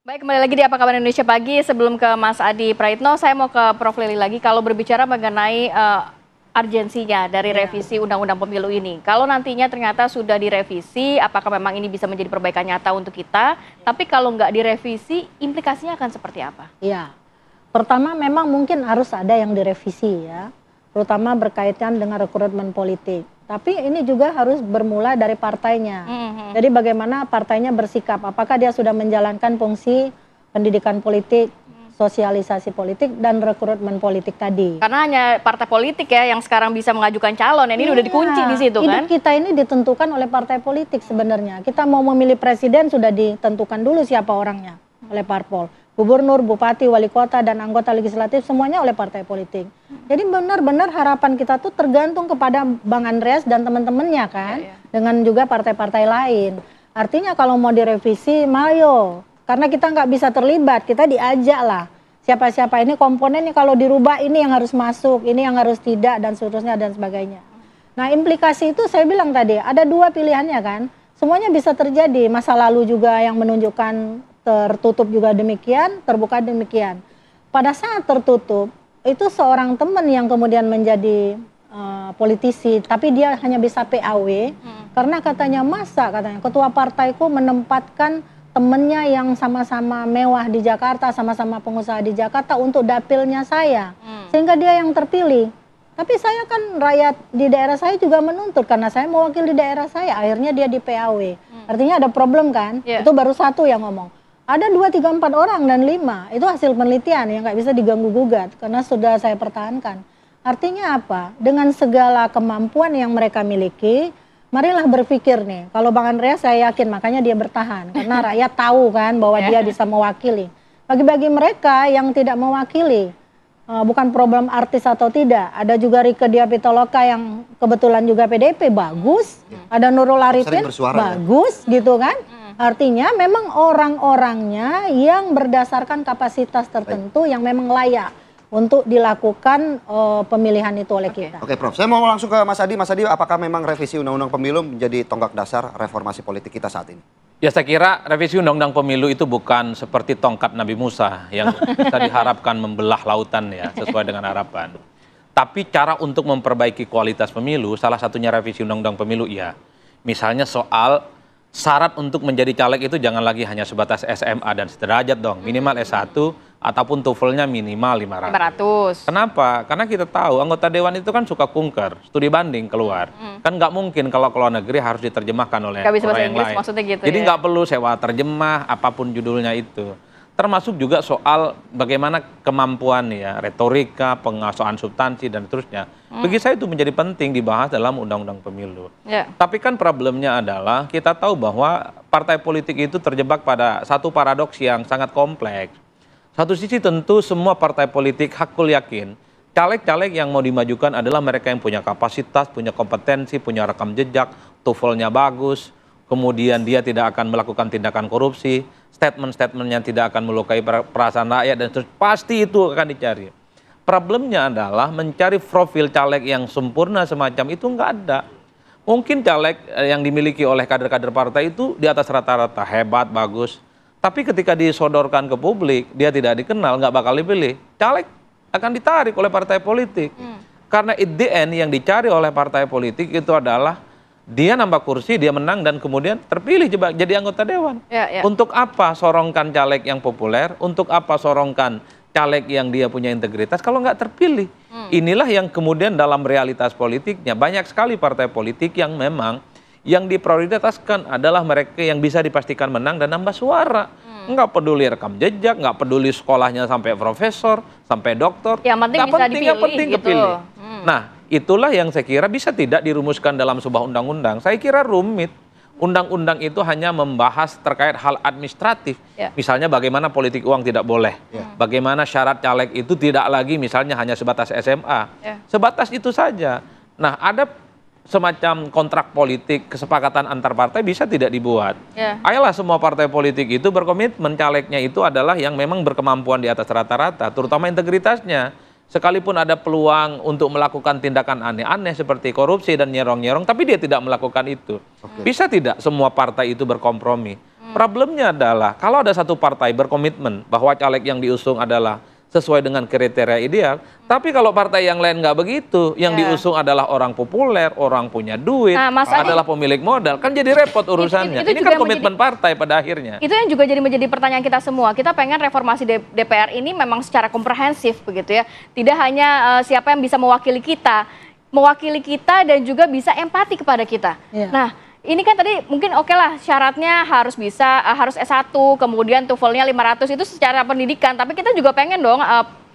Baik, kembali lagi di Apa Kabar Indonesia Pagi. Sebelum ke Mas Adi Praitno, saya mau ke Prof. Lili lagi. Kalau berbicara mengenai urgensinya dari revisi Undang-Undang Pemilu ini. Kalau nantinya ternyata sudah direvisi, apakah memang ini bisa menjadi perbaikan nyata untuk kita? Tapi kalau nggak direvisi, implikasinya akan seperti apa? Ya, pertama memang mungkin harus ada yang direvisi ya, terutama berkaitan dengan rekrutmen politik. Tapi ini juga harus bermula dari partainya. Jadi bagaimana partainya bersikap, apakah dia sudah menjalankan fungsi pendidikan politik, sosialisasi politik, dan rekrutmen politik tadi. Karena hanya partai politik ya yang sekarang bisa mengajukan calon, ini udah dikunci di situ kan? Hidup kita ini ditentukan oleh partai politik sebenarnya. Kita mau memilih presiden sudah ditentukan dulu siapa orangnya oleh parpol. Gubernur, bupati, wali kota, dan anggota legislatif semuanya oleh partai politik. Jadi benar-benar harapan kita tuh tergantung kepada Bang Andreas dan teman-temannya kan, dengan juga partai-partai lain. Artinya kalau mau direvisi, mayo. Karena kita nggak bisa terlibat, kita diajak lah. Siapa-siapa ini komponennya kalau dirubah ini yang harus masuk, ini yang harus tidak, dan seterusnya dan sebagainya. Nah implikasi itu saya bilang tadi, ada dua pilihannya kan. Semuanya bisa terjadi, masa lalu juga yang menunjukkan tertutup juga demikian, terbuka demikian. Pada saat tertutup, itu seorang teman yang kemudian menjadi politisi, tapi dia hanya bisa PAW, karena katanya ketua partaiku menempatkan temennya yang sama-sama mewah di Jakarta, sama-sama pengusaha di Jakarta untuk dapilnya saya, sehingga dia yang terpilih. Tapi saya kan rakyat di daerah saya juga menuntut, karena saya mewakili daerah saya, akhirnya dia di PAW. Artinya ada problem kan, itu baru satu yang ngomong. Ada 2, 3, 4 orang dan 5, itu hasil penelitian yang nggak bisa diganggu-gugat karena sudah saya pertahankan. Artinya apa? Dengan segala kemampuan yang mereka miliki, marilah berpikir nih, kalau Bang Andreas saya yakin makanya dia bertahan, karena rakyat tahu kan bahwa dia bisa mewakili. Bagi-bagi mereka yang tidak mewakili, bukan problem artis atau tidak, ada juga Rieke Diah Pitaloka yang kebetulan juga PDIP, bagus, ada Nurul Arifin, bagus gitu kan. Artinya memang orang-orangnya yang berdasarkan kapasitas tertentu yang memang layak untuk dilakukan pemilihan itu oleh kita. Oke Prof, saya mau langsung ke Mas Adi. Mas Adi, apakah memang revisi Undang-Undang Pemilu menjadi tonggak dasar reformasi politik kita saat ini? Ya saya kira revisi Undang-Undang Pemilu itu bukan seperti tongkat Nabi Musa yang bisa diharapkan membelah lautan ya sesuai dengan harapan. Tapi cara untuk memperbaiki kualitas pemilu, salah satunya revisi Undang-Undang Pemilu ya. Misalnya soal syarat untuk menjadi caleg itu jangan lagi hanya sebatas SMA dan sederajat dong, minimal S1 ataupun TOEFL-nya minimal 500. Kenapa? Karena kita tahu anggota dewan itu kan suka kunker, studi banding keluar. Kan nggak mungkin kalau keluar negeri harus diterjemahkan oleh orang yang lain. Maksudnya gitu. Jadi nggak perlu sewa terjemah apapun judulnya itu. Termasuk juga soal bagaimana kemampuan ya, retorika, pengasoan substansi dan seterusnya. Bagi saya itu menjadi penting dibahas dalam Undang-Undang Pemilu. Tapi kan problemnya adalah kita tahu bahwa partai politik itu terjebak pada satu paradoks yang sangat kompleks. Satu sisi tentu semua partai politik hakul yakin caleg-caleg yang mau dimajukan adalah mereka yang punya kapasitas, punya kompetensi, punya rekam jejak, TOEFL-nya bagus, kemudian dia tidak akan melakukan tindakan korupsi, statement-statementnya tidak akan melukai perasaan rakyat, dan pasti itu akan dicari. Problemnya adalah mencari profil caleg yang sempurna semacam itu nggak ada. Mungkin caleg yang dimiliki oleh kader-kader partai itu di atas rata-rata, hebat, bagus. Tapi ketika disodorkan ke publik, dia tidak dikenal, nggak bakal dipilih. Caleg akan ditarik oleh partai politik. Karena at the end yang dicari oleh partai politik itu adalah dia nambah kursi, dia menang, dan kemudian terpilih jadi anggota dewan. Untuk apa sorongkan caleg yang populer? Untuk apa sorongkan caleg yang dia punya integritas kalau nggak terpilih? Inilah yang kemudian dalam realitas politiknya banyak sekali partai politik yang memang yang diprioritaskan adalah mereka yang bisa dipastikan menang dan nambah suara. Nggak peduli rekam jejak, nggak peduli sekolahnya sampai profesor, sampai doktor. Yang penting bisa dipilih. Yang penting kepilih. Nah, itulah yang saya kira bisa tidak dirumuskan dalam sebuah undang-undang. Saya kira rumit. Undang-undang itu hanya membahas terkait hal administratif. Misalnya bagaimana politik uang tidak boleh. Bagaimana syarat caleg itu tidak lagi misalnya hanya sebatas SMA. Sebatas itu saja. Nah, ada semacam kontrak politik, kesepakatan antar partai bisa tidak dibuat. Ayolah semua partai politik itu berkomitmen calegnya itu adalah yang memang berkemampuan di atas rata-rata, terutama integritasnya. Sekalipun ada peluang untuk melakukan tindakan aneh-aneh seperti korupsi dan nyerong-nyerong, tapi dia tidak melakukan itu. Bisa tidak semua partai itu berkompromi? Problemnya adalah kalau ada satu partai berkomitmen bahwa caleg yang diusung adalah sesuai dengan kriteria ideal, tapi kalau partai yang lain nggak begitu, yang diusung adalah orang populer, orang punya duit, Nah, Mas Adi, adalah pemilik modal, kan jadi repot urusannya. itu Ini juga kan komitmen partai pada akhirnya. itu yang juga menjadi pertanyaan kita semua. Kita pengen reformasi DPR ini memang secara komprehensif begitu ya. Tidak hanya siapa yang bisa mewakili kita dan juga bisa empati kepada kita. Iya. Nah, ini kan tadi mungkin oke lah syaratnya harus harus S1, kemudian TOEFL-nya 500 itu secara pendidikan, tapi kita juga pengen dong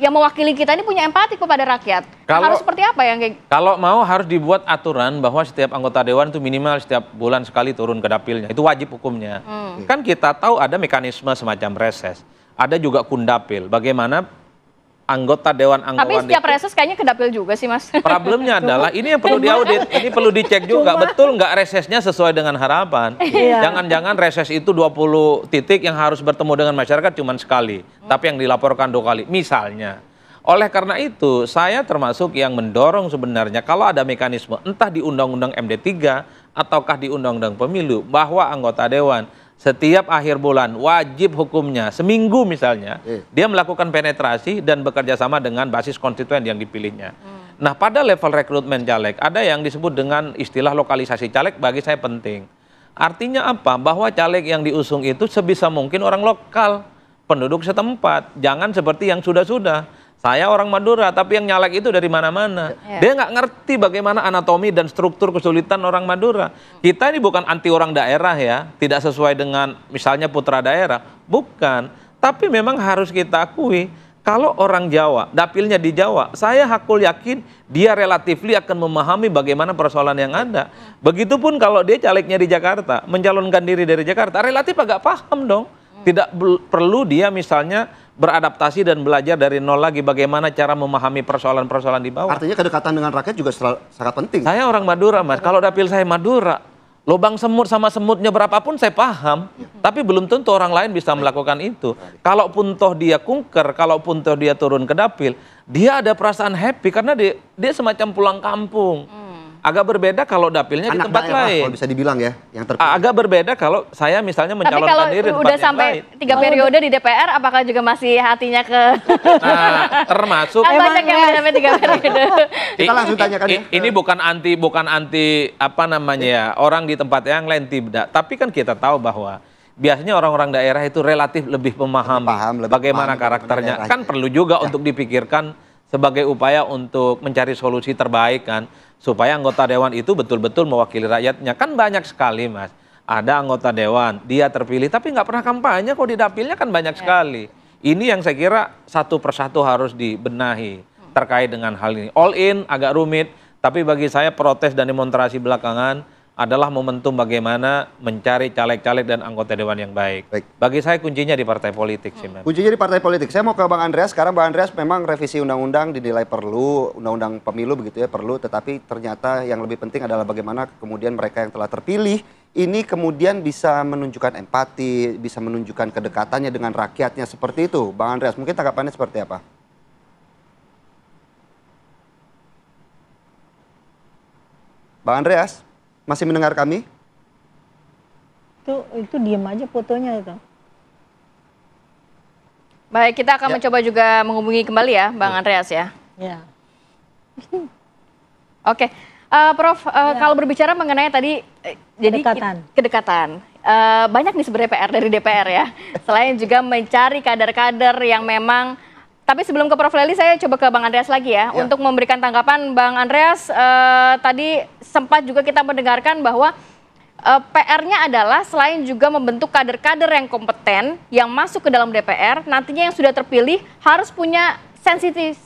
yang mewakili kita ini punya empati kepada rakyat. Harus seperti apa yang kayak Kalau mau harus dibuat aturan bahwa setiap anggota dewan itu minimal setiap bulan sekali turun ke dapilnya. Itu wajib hukumnya. Kan kita tahu ada mekanisme semacam reses. Ada juga kundapil. Bagaimana anggota dewan Tapi setiap reses kayaknya ke dapil juga sih, Mas. Problemnya adalah ini yang perlu diaudit, ini perlu dicek juga, betul nggak resesnya sesuai dengan harapan. Jangan-jangan reses itu 20 titik yang harus bertemu dengan masyarakat cuma sekali, tapi yang dilaporkan 2 kali, misalnya. Oleh karena itu, saya termasuk yang mendorong sebenarnya kalau ada mekanisme, entah di Undang-Undang MD3 ataukah di Undang-Undang Pemilu, bahwa anggota dewan setiap akhir bulan wajib hukumnya seminggu misalnya dia melakukan penetrasi dan bekerja sama dengan basis konstituen yang dipilihnya. Nah, pada level rekrutmen caleg ada yang disebut dengan istilah lokalisasi caleg, bagi saya penting. Artinya apa? Bahwa caleg yang diusung itu sebisa mungkin orang lokal, penduduk setempat, jangan seperti yang sudah-sudah. Saya orang Madura, tapi yang nyalek itu dari mana-mana. Dia nggak ngerti bagaimana anatomi dan struktur kesulitan orang Madura. Kita ini bukan anti orang daerah ya, tidak sesuai dengan misalnya putra daerah. Bukan, tapi memang harus kita akui, kalau orang Jawa, dapilnya di Jawa, saya hakul yakin dia relatif akan memahami bagaimana persoalan yang ada. Begitupun kalau dia calegnya di Jakarta, mencalonkan diri dari Jakarta, relatif agak paham dong. Tidak perlu dia misalnya beradaptasi dan belajar dari nol lagi bagaimana cara memahami persoalan-persoalan di bawah. Artinya kedekatan dengan rakyat juga sangat penting. Saya orang Madura, Mas. Kalau dapil saya Madura, lubang semut sama semutnya berapapun saya paham. Tapi belum tentu orang lain bisa melakukan itu. Kalaupun toh dia kunker, kalaupun toh dia turun ke dapil, dia ada perasaan happy karena dia semacam pulang kampung. Agak berbeda kalau dapilnya di tempat lain. Kalau bisa dibilang ya, yang terpilih. Agak berbeda kalau saya misalnya Tapi mencalonkan kalau diri di tempat udah yang sampai lain. 3 periode di DPR, apakah juga masih hatinya ke... Nah, termasuk Kan banyak yang udah sampai 3 periode. Kita langsung tanyakan ya. Ini bukan anti apa namanya ya, orang di tempat yang lain tidak. Tapi kan kita tahu bahwa biasanya orang-orang daerah itu relatif lebih memahami bagaimana karakternya. Kan perlu juga untuk dipikirkan sebagai upaya untuk mencari solusi terbaik kan, supaya anggota dewan itu betul-betul mewakili rakyatnya. Kan banyak sekali, Mas. Ada anggota dewan, dia terpilih tapi nggak pernah kampanye, kok di dapilnya kan banyak sekali. Ini yang saya kira satu persatu harus dibenahi terkait dengan hal ini. All in agak rumit, tapi bagi saya protes dan demonstrasi belakangan adalah momentum bagaimana mencari caleg-caleg dan anggota dewan yang baik. Bagi saya kuncinya di partai politik sih, Mas. Kuncinya di partai politik. Saya mau ke Bang Andreas. Sekarang Bang Andreas memang revisi undang-undang dinilai perlu, undang-undang pemilu begitu ya perlu, tetapi ternyata yang lebih penting adalah bagaimana kemudian mereka yang telah terpilih ini kemudian bisa menunjukkan empati, bisa menunjukkan kedekatannya dengan rakyatnya seperti itu. Bang Andreas, mungkin tanggapannya seperti apa? Bang Andreas? Masih mendengar kami? Itu diem aja fotonya itu. Baik, kita akan mencoba juga menghubungi kembali ya, Bang Andreas ya. Ya. Oke, Prof, kalau berbicara mengenai tadi, jadi kedekatan. Banyak nih sebenarnya PR dari DPR ya. Selain juga mencari kader-kader yang memang. Tapi sebelum ke Prof Lely, saya coba ke Bang Andreas lagi ya. Untuk memberikan tanggapan, Bang Andreas, tadi sempat juga kita mendengarkan bahwa PR-nya adalah selain juga membentuk kader-kader yang kompeten, yang masuk ke dalam DPR, nantinya yang sudah terpilih harus punya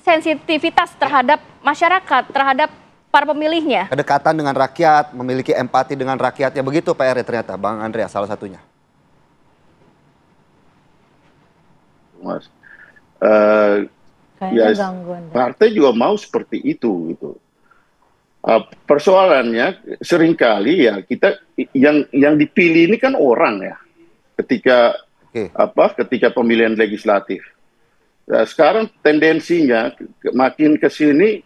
sensitivitas terhadap masyarakat, terhadap para pemilihnya. Kedekatan dengan rakyat, memiliki empati dengan rakyatnya, begitu PR-nya ternyata, Bang Andreas salah satunya. Mas. Ya, partai juga mau seperti itu gitu. Persoalannya seringkali ya kita yang dipilih ini kan orang ya ketika pemilihan legislatif. Nah, sekarang tendensinya makin ke sini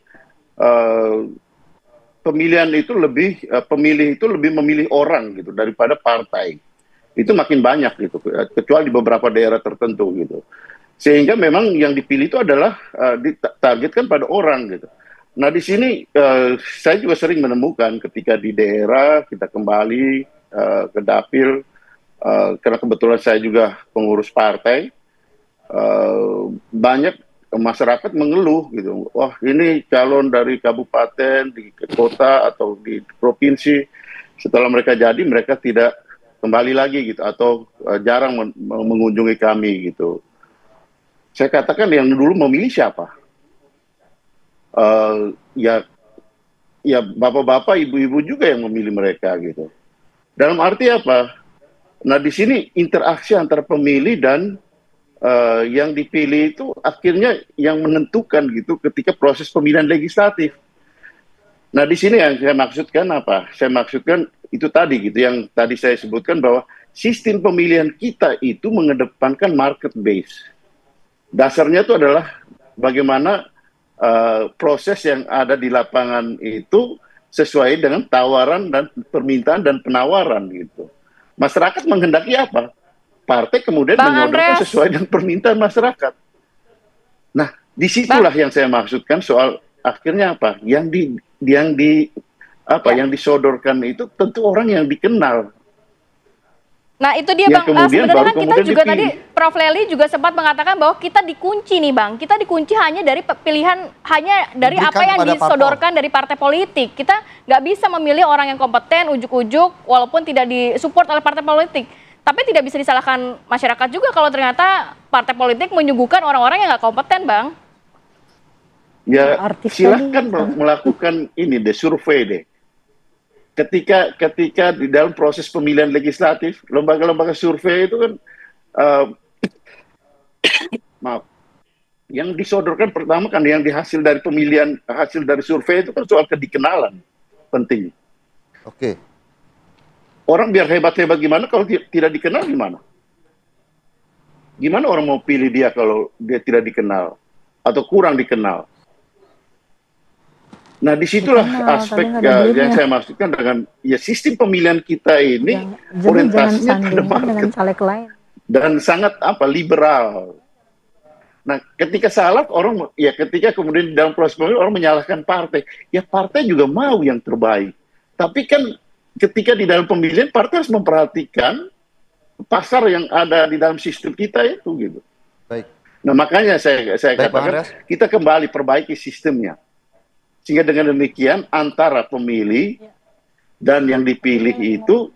pemilih itu lebih memilih orang gitu daripada partai. itu makin banyak gitu, kecuali di beberapa daerah tertentu gitu. Sehingga memang yang dipilih itu adalah ditargetkan pada orang gitu. Nah di sini saya juga sering menemukan ketika di daerah kita kembali ke dapil, karena kebetulan saya juga pengurus partai, banyak masyarakat mengeluh gitu, wah ini calon dari kabupaten, di kota atau di provinsi, setelah mereka jadi mereka tidak kembali lagi gitu, atau jarang mengunjungi kami gitu. Saya katakan yang dulu memilih siapa? Ya bapak-bapak, ibu-ibu juga yang memilih mereka gitu. Dalam arti apa? Nah di sini interaksi antara pemilih dan yang dipilih itu akhirnya yang menentukan gitu ketika proses pemilihan legislatif. Nah di sini yang saya maksudkan apa? Saya maksudkan itu tadi gitu, yang tadi saya sebutkan bahwa sistem pemilihan kita itu mengedepankan market base. Dasarnya itu adalah bagaimana proses yang ada di lapangan itu sesuai dengan tawaran dan permintaan dan penawaran gitu. Masyarakat menghendaki apa? Partai kemudian menyodorkan sesuai dengan permintaan masyarakat. Nah, disitulah yang saya maksudkan soal akhirnya apa? Yang disodorkan itu tentu orang yang dikenal. Nah itu dia Bang, sebenarnya kan kita juga tadi Prof. Lely juga sempat mengatakan bahwa kita dikunci nih Bang, kita dikunci hanya dari pilihan, hanya dari apa yang disodorkan dari partai politik. Kita nggak bisa memilih orang yang kompeten, ujuk-ujuk, walaupun tidak disupport oleh partai politik. Tapi tidak bisa disalahkan masyarakat juga kalau ternyata partai politik menyuguhkan orang-orang yang nggak kompeten Bang. Ya silahkan melakukan ini deh, survei deh. Ketika di dalam proses pemilihan legislatif, lembaga-lembaga survei itu kan, maaf, yang disodorkan pertama kan yang hasil dari pemilihan, hasil dari survei itu kan soal kedikenalan, penting. Oke. Orang biar hebat-hebat gimana kalau tidak dikenal gimana? Gimana orang mau pilih dia kalau dia tidak dikenal atau kurang dikenal? Nah disitulah aspek yang saya maksudkan dengan ya sistem pemilihan kita ini orientasinya pada market dan sangat liberal. Nah ketika salah orang ya ketika kemudian dalam proses pemilihan orang menyalahkan partai, ya partai juga mau yang terbaik. Tapi kan ketika di dalam pemilihan partai harus memperhatikan pasar yang ada di dalam sistem kita itu gitu. Baik. Nah makanya saya katakan kita kembali perbaiki sistemnya. Sehingga dengan demikian antara pemilih dan yang dipilih itu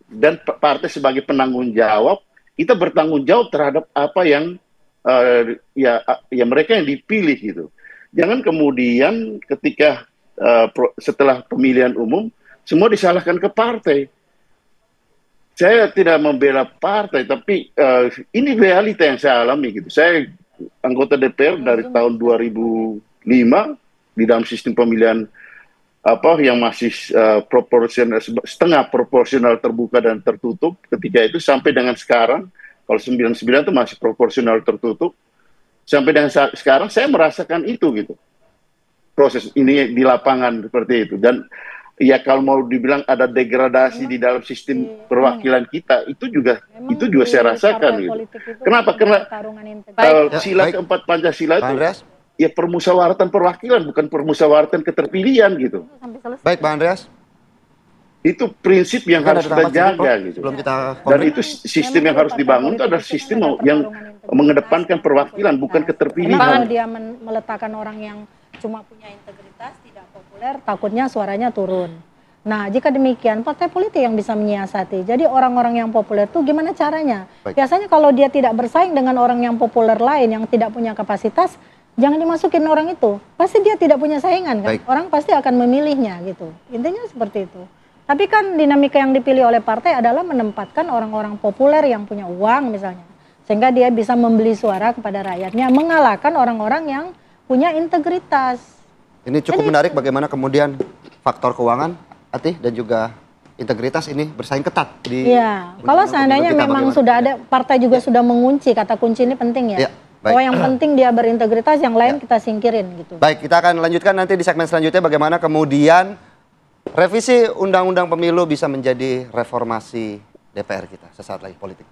dan partai sebagai penanggung jawab, kita bertanggung jawab terhadap apa yang ya mereka yang dipilih gitu. Jangan kemudian ketika setelah pemilihan umum semua disalahkan ke partai. Saya tidak membela partai, tapi ini realita yang saya alami gitu. Saya anggota DPR dari tahun 2005 di dalam sistem pemilihan yang masih proporsional, setengah proporsional terbuka dan tertutup ketika itu sampai dengan sekarang. Kalau 99 itu masih proporsional tertutup. Sampai dengan sekarang saya merasakan itu gitu. Proses ini di lapangan seperti itu. Dan ya kalau mau dibilang ada degradasi di dalam sistem perwakilan kita, itu juga saya rasakan gitu. Kenapa? Karena sila keempat Pancasila itu ya permusyawaratan perwakilan, bukan permusyawaratan keterpilihan gitu. Baik, Bang Andreas. Itu prinsip yang harus kita jaga gitu. Dan itu sistem yang harus dibangun itu adalah sistem yang mengedepankan perwakilan, bukan keterpilihan. Kalau dia meletakkan orang yang cuma punya integritas, tidak populer, takutnya suaranya turun. Nah, jika demikian, partai politik yang bisa menyiasati. Jadi orang-orang yang populer itu gimana caranya? Biasanya kalau dia tidak bersaing dengan orang yang populer lain yang tidak punya kapasitas, jangan dimasukin orang itu. Pasti dia tidak punya saingan kan? Orang pasti akan memilihnya gitu. Intinya seperti itu. Tapi kan dinamika yang dipilih oleh partai adalah menempatkan orang-orang populer yang punya uang misalnya. Sehingga dia bisa membeli suara kepada rakyatnya, mengalahkan orang-orang yang punya integritas. Ini cukup menarik bagaimana kemudian faktor keuangan, Atih, dan juga integritas ini bersaing ketat. Iya, kalau seandainya memang sudah ada, partai juga sudah mengunci, kata kunci ini penting ya. Bahwa yang penting dia berintegritas, yang lain kita singkirin gitu. Baik, kita akan lanjutkan nanti di segmen selanjutnya bagaimana kemudian revisi Undang-Undang Pemilu bisa menjadi reformasi DPR kita. Sesaat lagi politik.